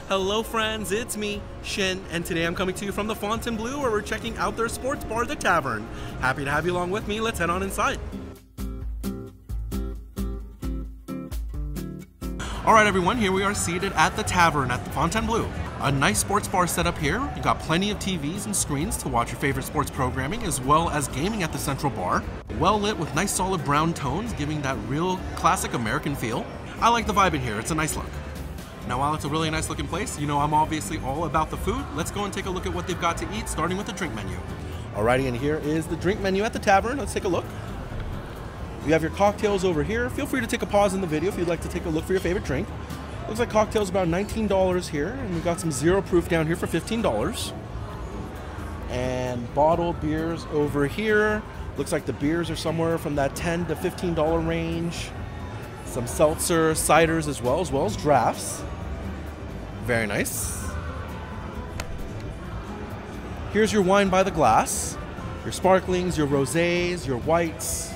Hello friends, it's me, Shin, and today I'm coming to you from the Fontainebleau where we're checking out their sports bar, the Tavern. Happy to have you along with me. Let's head on inside. Alright everyone, here we are seated at the Tavern at the Fontainebleau. A nice sports bar set up here. You got plenty of TVs and screens to watch your favorite sports programming, as well as gaming at the central bar. Well lit with nice solid brown tones, giving that real classic American feel. I like the vibe in here, it's a nice look. Now while it's a really nice looking place, you know I'm obviously all about the food. Let's go and take a look at what they've got to eat, starting with the drink menu. Alrighty, and here is the drink menu at the Tavern. Let's take a look. You have your cocktails over here. Feel free to take a pause in the video if you'd like to take a look for your favorite drink. Looks like cocktails about $19 here, and we've got some zero proof down here for $15. And bottled beers over here. Looks like the beers are somewhere from that $10 to $15 range. Some seltzer, ciders as well as drafts. Very nice. Here's your wine by the glass. Your sparklings, your rosés, your whites,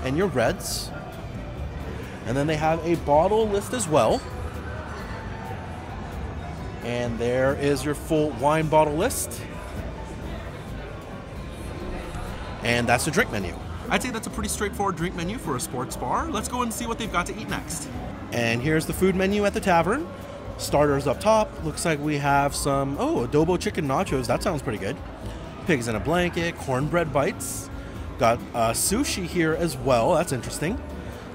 and your reds. And then they have a bottle list as well. And there is your full wine bottle list. And that's the drink menu. I'd say that's a pretty straightforward drink menu for a sports bar. Let's go and see what they've got to eat next. And here's the food menu at the Tavern. Starters up top. Looks like we have some, adobo chicken nachos. That sounds pretty good. Pigs in a blanket, cornbread bites. Got sushi here as well. That's interesting.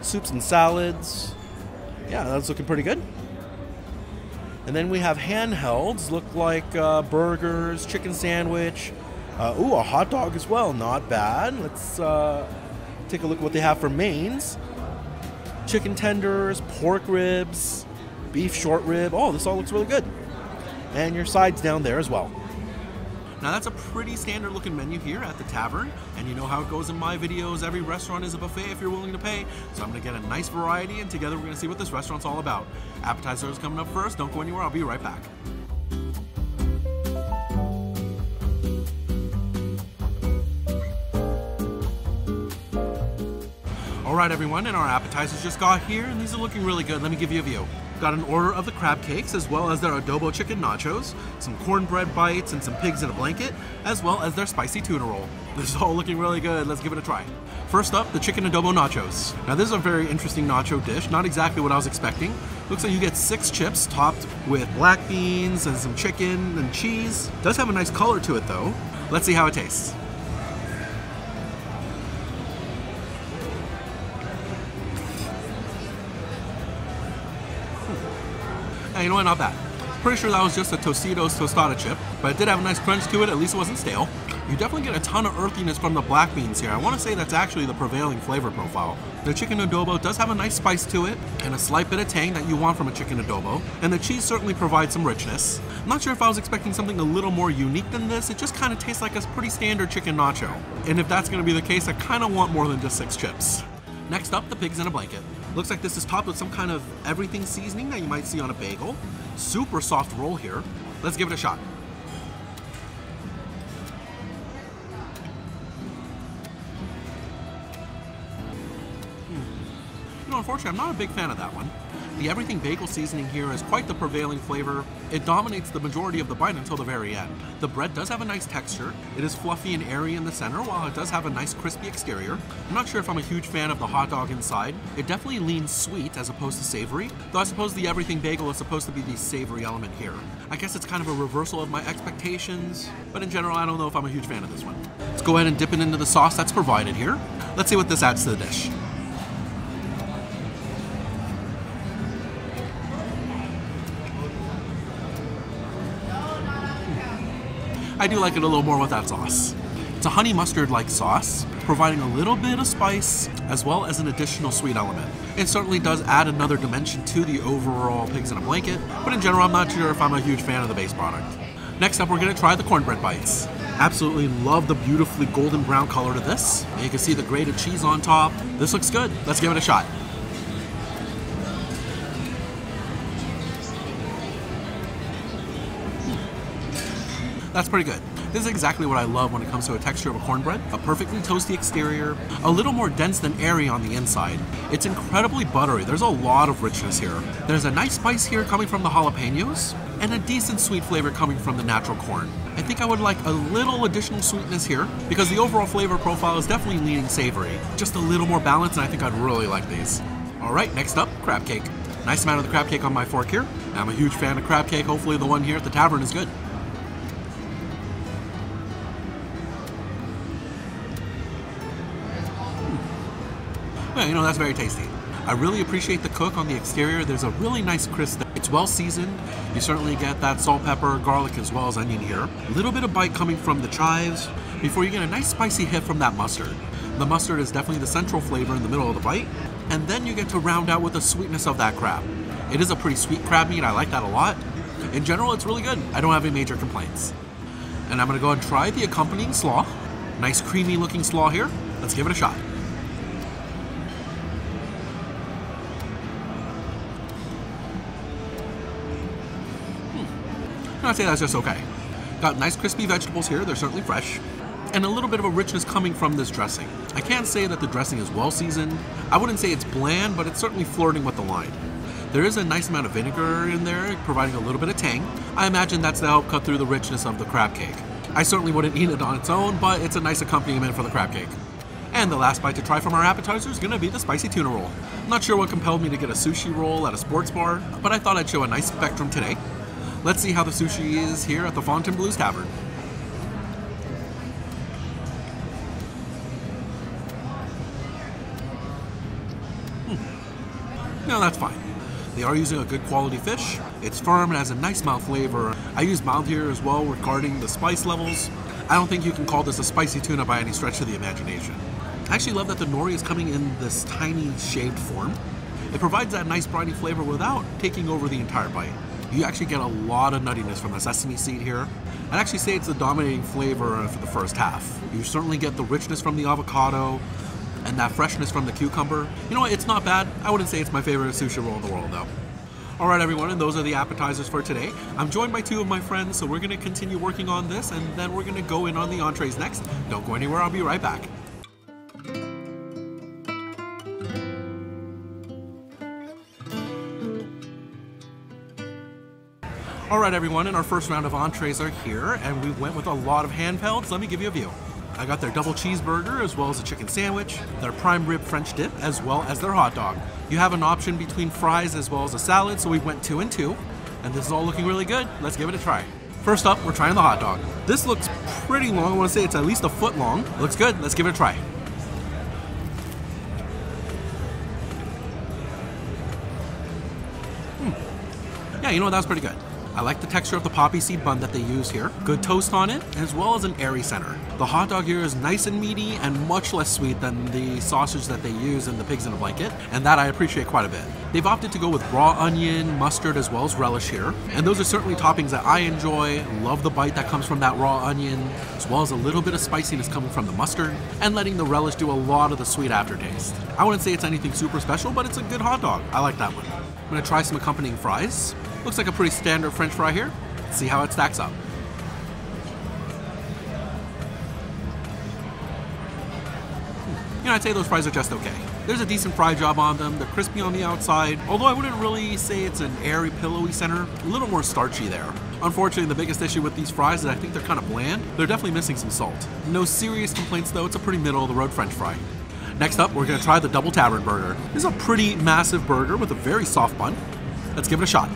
Soups and salads. Yeah, that's looking pretty good. And then we have handhelds. Look like burgers, chicken sandwich. A hot dog as well. Not bad. Let's take a look at what they have for mains. Chicken tenders, pork ribs, beef short rib. Oh, this all looks really good. And your sides down there as well. Now that's a pretty standard looking menu here at the Tavern, and you know how it goes in my videos, every restaurant is a buffet if you're willing to pay, so I'm going to get a nice variety, and together we're going to see what this restaurant's all about. Appetizers coming up first, don't go anywhere, I'll be right back. Alright everyone, and our appetizers just got here, and these are looking really good. Let me give you a view. Got an order of the crab cakes, as well as their adobo chicken nachos, some cornbread bites, and some pigs in a blanket, as well as their spicy tuna roll. This is all looking really good. Let's give it a try. First up, the chicken adobo nachos. Now this is a very interesting nacho dish, not exactly what I was expecting. Looks like you get 6 chips topped with black beans and some chicken and cheese. Does have a nice color to it though. Let's see how it tastes. And you know what, not bad. Pretty sure that was just a Tostitos tostada chip, but it did have a nice crunch to it, at least it wasn't stale. You definitely get a ton of earthiness from the black beans here. I want to say that's actually the prevailing flavor profile. The chicken adobo does have a nice spice to it, and a slight bit of tang that you want from a chicken adobo, and the cheese certainly provides some richness. I'm not sure if I was expecting something a little more unique than this. It just kind of tastes like a pretty standard chicken nacho. And if that's going to be the case, I kind of want more than just 6 chips. Next up, the pigs in a blanket. Looks like this is topped with some kind of everything seasoning that you might see on a bagel. Super soft roll here. Let's give it a shot. You know, unfortunately, I'm not a big fan of that one. The everything bagel seasoning here is quite the prevailing flavor. It dominates the majority of the bite until the very end. The bread does have a nice texture. It is fluffy and airy in the center, while it does have a nice crispy exterior. I'm not sure if I'm a huge fan of the hot dog inside. It definitely leans sweet as opposed to savory, though I suppose the everything bagel is supposed to be the savory element here. I guess it's kind of a reversal of my expectations, but in general, I don't know if I'm a huge fan of this one. Let's go ahead and dip it into the sauce that's provided here. Let's see what this adds to the dish. I do like it a little more with that sauce. It's a honey mustard-like sauce, providing a little bit of spice as well as an additional sweet element. It certainly does add another dimension to the overall pigs in a blanket, but in general I'm not sure if I'm a huge fan of the base product. Next up, we're going to try the cornbread bites. Absolutely love the beautifully golden brown color to this. And you can see the grated cheese on top. This looks good. Let's give it a shot. That's pretty good. This is exactly what I love when it comes to a texture of a cornbread. A perfectly toasty exterior, a little more dense than airy on the inside. It's incredibly buttery. There's a lot of richness here. There's a nice spice here coming from the jalapenos, and a decent sweet flavor coming from the natural corn. I think I would like a little additional sweetness here because the overall flavor profile is definitely leaning savory. Just a little more balance, and I think I'd really like these. All right, next up, crab cake. Nice amount of the crab cake on my fork here. I'm a huge fan of crab cake. Hopefully the one here at the Tavern is good. Yeah, you know, that's very tasty. I really appreciate the cook on the exterior. There's a really nice crisp. It's well seasoned. You certainly get that salt, pepper, garlic, as well as onion here. A little bit of bite coming from the chives before you get a nice spicy hit from that mustard. The mustard is definitely the central flavor in the middle of the bite. And then you get to round out with the sweetness of that crab. It is a pretty sweet crab meat. I like that a lot. In general, it's really good. I don't have any major complaints. And I'm gonna go and try the accompanying slaw. Nice creamy looking slaw here. Let's give it a shot. I'd say that's just okay. Got nice crispy vegetables here, they're certainly fresh. And a little bit of a richness coming from this dressing. I can't say that the dressing is well seasoned. I wouldn't say it's bland, but it's certainly flirting with the line. There is a nice amount of vinegar in there, providing a little bit of tang. I imagine that's to help cut through the richness of the crab cake. I certainly wouldn't eat it on its own, but it's a nice accompaniment for the crab cake. And the last bite to try from our appetizer is gonna be the spicy tuna roll. I'm not sure what compelled me to get a sushi roll at a sports bar, but I thought I'd show a nice spectrum today. Let's see how the sushi is here at the Fontainebleau Tavern. No, that's fine. They are using a good quality fish. It's firm and has a nice mouth flavor. I use mild here as well regarding the spice levels. I don't think you can call this a spicy tuna by any stretch of the imagination. I actually love that the nori is coming in this tiny shaved form. It provides that nice briny flavor without taking over the entire bite. You actually get a lot of nuttiness from the sesame seed here. I'd actually say it's the dominating flavor for the first half. You certainly get the richness from the avocado and that freshness from the cucumber. You know what, it's not bad. I wouldn't say it's my favorite sushi roll in the world though. All right, everyone, and those are the appetizers for today. I'm joined by two of my friends, so we're gonna continue working on this and then we're gonna go in on the entrees next. Don't go anywhere, I'll be right back. All right, everyone, and our first round of entrees are here, and we went with a lot of handhelds. Let me give you a view. I got their double cheeseburger, as well as a chicken sandwich, their prime rib French dip, as well as their hot dog. You have an option between fries as well as a salad, so we went 2 and 2, and this is all looking really good. Let's give it a try. First up, we're trying the hot dog. This looks pretty long. I want to say it's at least a foot long. Looks good. Let's give it a try. Yeah, you know what? That was pretty good. I like the texture of the poppy seed bun that they use here. Good toast on it, as well as an airy center. The hot dog here is nice and meaty and much less sweet than the sausage that they use in the pigs in a blanket, and that I appreciate quite a bit. They've opted to go with raw onion, mustard, as well as relish here, and those are certainly toppings that I enjoy. Love the bite that comes from that raw onion, as well as a little bit of spiciness coming from the mustard, and letting the relish do a lot of the sweet aftertaste. I wouldn't say it's anything super special, but it's a good hot dog. I like that one. I'm gonna try some accompanying fries. Looks like a pretty standard French fry here. Let's see how it stacks up. You know, I'd say those fries are just okay. There's a decent fry job on them. They're crispy on the outside, although I wouldn't really say it's an airy, pillowy center. A little more starchy there. Unfortunately, the biggest issue with these fries is I think they're kind of bland. They're definitely missing some salt. No serious complaints though. It's a pretty middle-of-the-road French fry. Next up, we're gonna try the double Tavern burger. This is a pretty massive burger with a very soft bun. Let's give it a shot.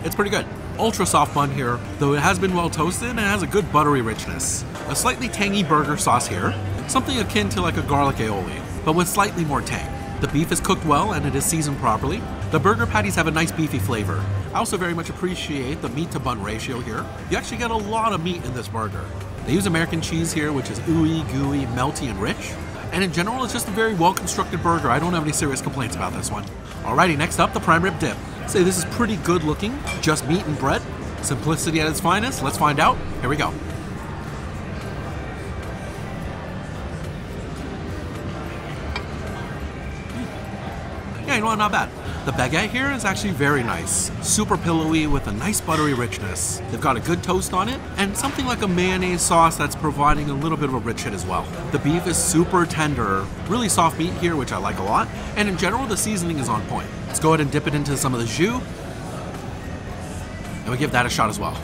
It's pretty good. Ultra soft bun here, though it has been well toasted and has a good buttery richness. A slightly tangy burger sauce here, something akin to like a garlic aioli, but with slightly more tang. The beef is cooked well and it is seasoned properly. The burger patties have a nice beefy flavor. I also very much appreciate the meat to bun ratio here. You actually get a lot of meat in this burger. They use American cheese here, which is ooey, gooey, melty, and rich. And in general, it's just a very well-constructed burger. I don't have any serious complaints about this one. Alrighty, next up, the prime rib dip. Say this is pretty good looking, just meat and bread. Simplicity at its finest. Let's find out. Here we go. Yeah, you know what, not bad. The baguette here is actually very nice. Super pillowy with a nice buttery richness. They've got a good toast on it and something like a mayonnaise sauce that's providing a little bit of a rich hit as well. The beef is super tender, really soft meat here, which I like a lot. And in general, the seasoning is on point. Let's go ahead and dip it into some of the jus. And we give that a shot as well.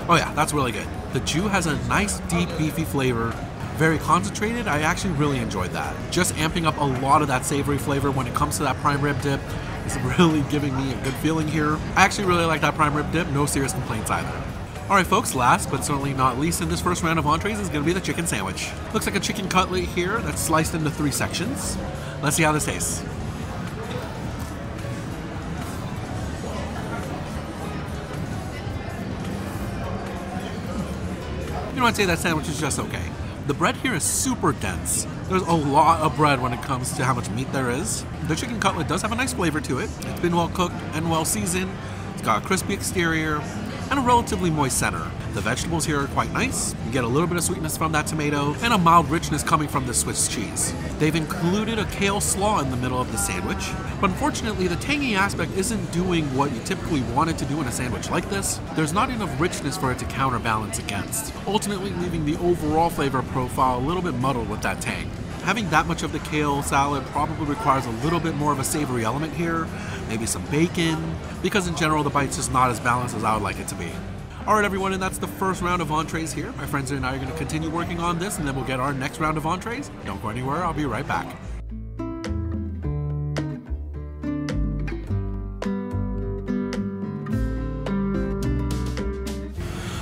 Oh yeah, that's really good. The jus has a nice deep beefy flavor, very concentrated. I actually really enjoyed that. Just amping up a lot of that savory flavor when it comes to that prime rib dip is really giving me a good feeling here. I actually really like that prime rib dip, no serious complaints either. Alright folks, last but certainly not least in this first round of entrees is going to be the chicken sandwich. Looks like a chicken cutlet here that's sliced into 3 sections. Let's see how this tastes. You know, I'd say that sandwich is just okay. The bread here is super dense. There's a lot of bread when it comes to how much meat there is. The chicken cutlet does have a nice flavor to it. It's been well cooked and well seasoned. It's got a crispy exterior and a relatively moist center. The vegetables here are quite nice. You get a little bit of sweetness from that tomato and a mild richness coming from the Swiss cheese. They've included a kale slaw in the middle of the sandwich, but unfortunately the tangy aspect isn't doing what you typically want it to do in a sandwich like this. There's not enough richness for it to counterbalance against, ultimately leaving the overall flavor profile a little bit muddled with that tang. Having that much of the kale salad probably requires a little bit more of a savory element here, maybe some bacon, because in general the bite's just not as balanced as I would like it to be. Alright everyone, and that's the first round of entrees here. My friends and I are going to continue working on this and then we'll get our next round of entrees. Don't go anywhere, I'll be right back.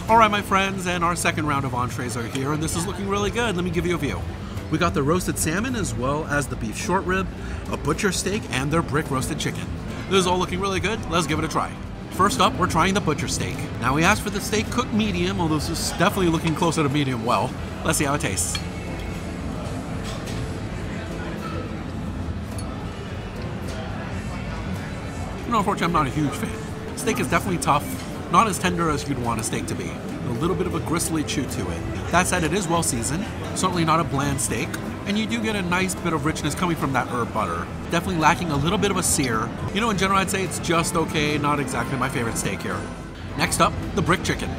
Alright my friends, and our second round of entrees are here and this is looking really good. Let me give you a view. We got the roasted salmon as well as the beef short rib, a butcher steak, and their brick roasted chicken. This is all looking really good. Let's give it a try. First up, we're trying the butcher steak. Now we asked for the steak cooked medium, although this is definitely looking closer to medium well. Let's see how it tastes. You know, unfortunately, I'm not a huge fan. Steak is definitely tough, not as tender as you'd want a steak to be. A little bit of a gristly chew to it. That said, it is well seasoned, certainly not a bland steak, and you do get a nice bit of richness coming from that herb butter. Definitely lacking a little bit of a sear. You know, in general, I'd say it's just okay, not exactly my favorite steak here. Next up, the brick chicken.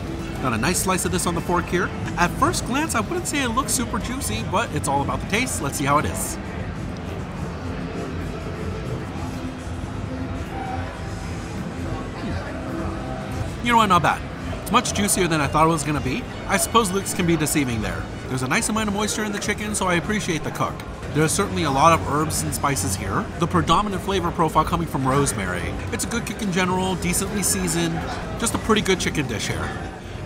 Got a nice slice of this on the fork here. At first glance, I wouldn't say it looks super juicy, but it's all about the taste. Let's see how it is. You know what, not bad. It's much juicier than I thought it was going to be. I suppose looks can be deceiving there. There's a nice amount of moisture in the chicken, so I appreciate the cook. There's certainly a lot of herbs and spices here. The predominant flavor profile coming from rosemary. It's a good cook in general, decently seasoned, just a pretty good chicken dish here.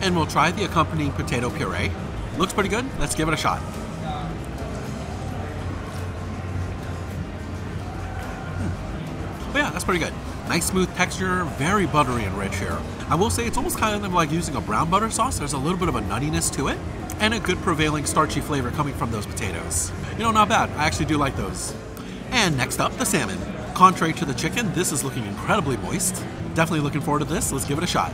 And we'll try the accompanying potato puree. Looks pretty good, let's give it a shot. But yeah, that's pretty good. Nice smooth texture, very buttery and rich here. I will say it's almost kind of like using a brown butter sauce. There's a little bit of a nuttiness to it, and a good prevailing starchy flavor coming from those potatoes. You know, not bad. I actually do like those. And next up, the salmon. Contrary to the chicken, this is looking incredibly moist. Definitely looking forward to this. Let's give it a shot.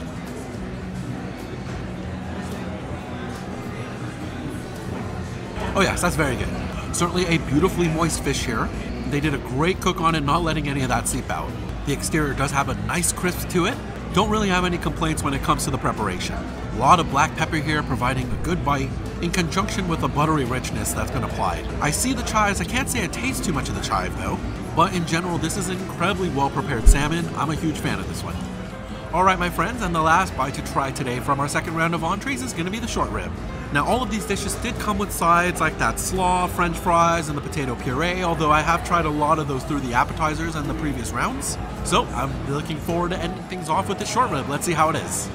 Oh yes, that's very good. Certainly a beautifully moist fish here. They did a great cook on it, not letting any of that seep out. The exterior does have a nice crisp to it. Don't really have any complaints when it comes to the preparation. A lot of black pepper here providing a good bite in conjunction with the buttery richness that's been applied. I see the chives. I can't say I taste too much of the chive though, but in general this is incredibly well prepared salmon. I'm a huge fan of this one. Alright my friends, and the last bite to try today from our second round of entrees is going to be the short rib. Now all of these dishes did come with sides like that slaw, french fries, and the potato puree, although I have tried a lot of those through the appetizers and the previous rounds. So I'm looking forward to ending things off with the short rib. Let's see how it is.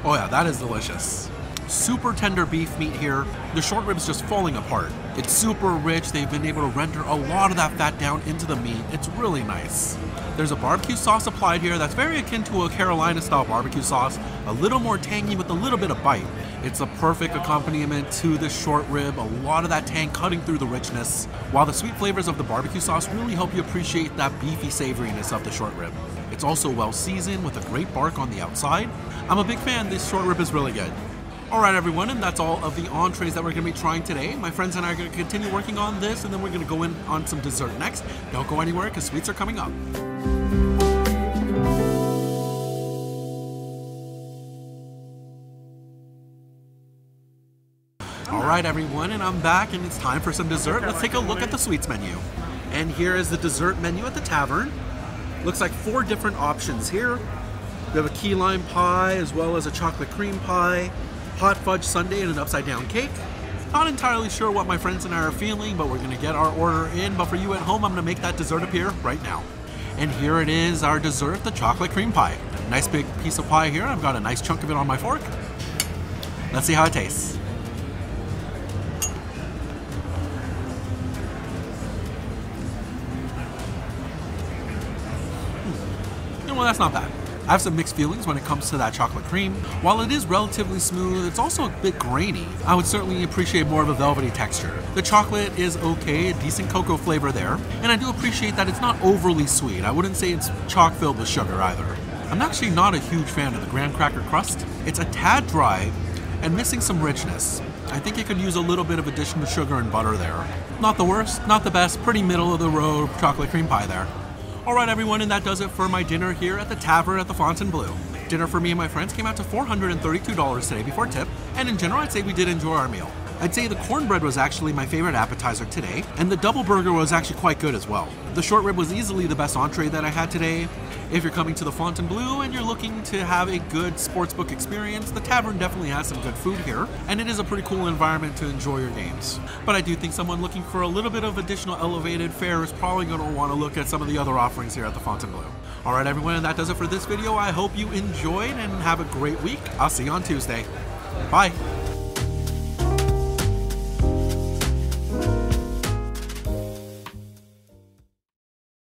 Oh yeah, that is delicious. Super tender beef meat here. The short rib's just falling apart. It's super rich. They've been able to render a lot of that fat down into the meat. It's really nice. There's a barbecue sauce applied here that's very akin to a Carolina style barbecue sauce, a little more tangy with a little bit of bite. It's a perfect accompaniment to the short rib, a lot of that tang cutting through the richness, while the sweet flavors of the barbecue sauce really help you appreciate that beefy savoriness of the short rib. It's also well seasoned with a great bark on the outside. I'm a big fan, this short rib is really good. Alright everyone, and that's all of the entrees that we're going to be trying today. My friends and I are going to continue working on this, and then we're going to go in on some dessert next. Don't go anywhere because sweets are coming up. Alright everyone, and I'm back, and it's time for some dessert. Let's take a look at the sweets menu. And here is the dessert menu at the Tavern. Looks like 4 different options here. We have a key lime pie, as well as a chocolate cream pie, hot fudge sundae, and an upside down cake. Not entirely sure what my friends and I are feeling, but we're going to get our order in. But for you at home, I'm going to make that dessert appear right now. And here it is, our dessert, the chocolate cream pie. Nice big piece of pie here. I've got a nice chunk of it on my fork. Let's see how it tastes. Well, that's not bad. I have some mixed feelings when it comes to that chocolate cream. While it is relatively smooth, it's also a bit grainy. I would certainly appreciate more of a velvety texture. The chocolate is okay, a decent cocoa flavor there, and I do appreciate that it's not overly sweet. I wouldn't say it's chock filled with sugar either. I'm actually not a huge fan of the graham cracker crust. It's a tad dry and missing some richness. I think it could use a little bit of additional sugar and butter there. Not the worst, not the best, pretty middle of the road chocolate cream pie there. Alright everyone, and that does it for my dinner here at the Tavern at the Fontainebleau. Dinner for me and my friends came out to $432 today before tip, and in general I'd say we did enjoy our meal. I'd say the cornbread was actually my favorite appetizer today, and the double burger was actually quite good as well. The short rib was easily the best entree that I had today. If you're coming to the Fontainebleau and you're looking to have a good sportsbook experience, the Tavern definitely has some good food here, and it is a pretty cool environment to enjoy your games. But I do think someone looking for a little bit of additional elevated fare is probably going to want to look at some of the other offerings here at the Fontainebleau. Alright everyone, and that does it for this video. I hope you enjoyed and have a great week. I'll see you on Tuesday. Bye!